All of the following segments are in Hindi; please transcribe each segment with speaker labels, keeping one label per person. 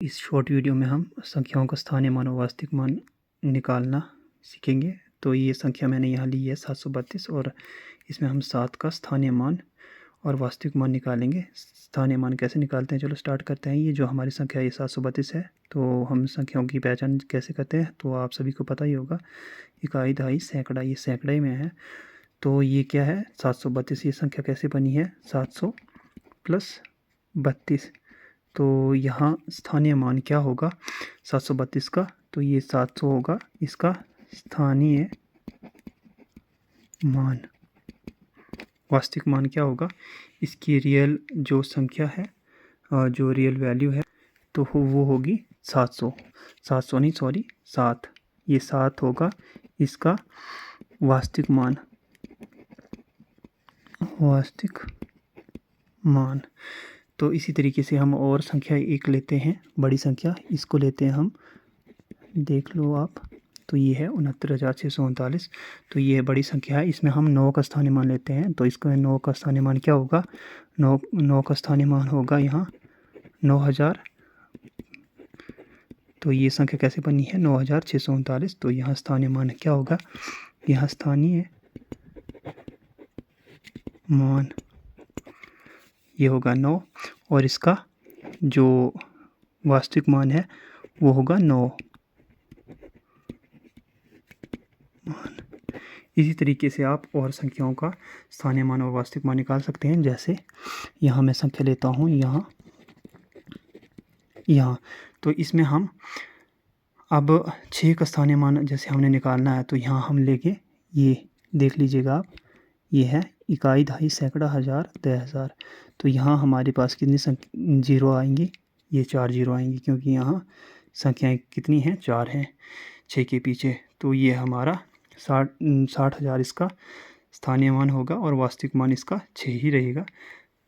Speaker 1: इस शॉर्ट वीडियो में हम संख्याओं का स्थानीय मान और वास्तविक मान निकालना सीखेंगे। तो ये संख्या मैंने यहाँ ली है 732 और इसमें हम 7 का स्थानीय मान और वास्तविक मान निकालेंगे। स्थानीय मान कैसे निकालते हैं, चलो स्टार्ट करते हैं। ये जो हमारी संख्या ये 732 है। तो हम संख्याओं की पहचान कैसे करते हैं, तो आप सभी को पता ही होगा। इकाई, दहाई, सैकड़ा, ये सैकड़े में है। तो ये क्या है 732, ये संख्या कैसे बनी है 700 + 32। तो यहाँ स्थानीय मान क्या होगा 732 का, तो ये 700 होगा इसका स्थानीय मान। वास्तविक मान क्या होगा, इसकी रियल जो संख्या है, जो रियल वैल्यू है, तो वो होगी 700। 700 नहीं, सॉरी 7, ये 7 होगा इसका वास्तविक मान। वास्तविक मान। तो इसी तरीके से हम और संख्या एक लेते हैं, बड़ी संख्या, इसको लेते हैं हम, देख लो आप। तो ये है 69,639। तो ये बड़ी संख्या है, इसमें हम 9 का स्थानीय मान लेते हैं। तो इसका 9 का स्थानीय मान क्या होगा, 9 का स्थानीय मान होगा यहाँ 9,000। तो ये संख्या कैसे बनी है 9,639। तो यहाँ स्थानीय मान क्या होगा, यहाँ स्थानीय मान ये होगा 9 और इसका जो वास्तविक मान है वो होगा 9 मान। इसी तरीके से आप और संख्याओं का स्थानीय मान और वास्तविक मान निकाल सकते हैं। जैसे यहाँ मैं संख्या लेता हूँ, यहाँ तो इसमें हम अब 6 का स्थानीय मान जैसे हमने निकालना है, तो यहाँ हम लेके ये देख लीजिएगा आप, ये है इकाई, दहाई, सैकड़ा, हज़ार, 10,000। तो यहाँ हमारे पास कितनी जीरो आएंगी, ये 4 जीरो आएंगी, क्योंकि यहाँ संख्याएं कितनी हैं, 4 हैं 6 के पीछे। तो ये हमारा 60,000 इसका स्थानीय मान होगा और वास्तविक मान इसका 6 ही रहेगा।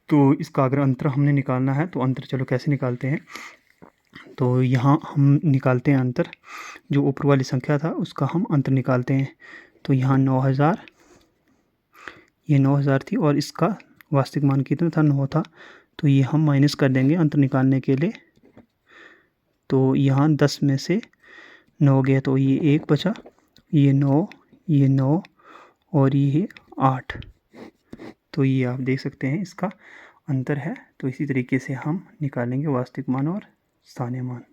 Speaker 1: तो इसका अगर अंतर हमने निकालना है, तो अंतर चलो कैसे निकालते हैं। तो यहाँ हम निकालते हैं अंतर, जो ऊपर वाली संख्या था उसका हम अंतर निकालते हैं। तो यहाँ 9,000, ये 9,000 थी और इसका वास्तविक मान कितना था, 9 था। तो ये हम माइनस कर देंगे अंतर निकालने के लिए। तो यहाँ 10 में से 9 गया तो ये 1 बचा, ये 9 और ये 8। तो ये आप देख सकते हैं इसका अंतर है। तो इसी तरीके से हम निकालेंगे वास्तविक मान और स्थानीय मान।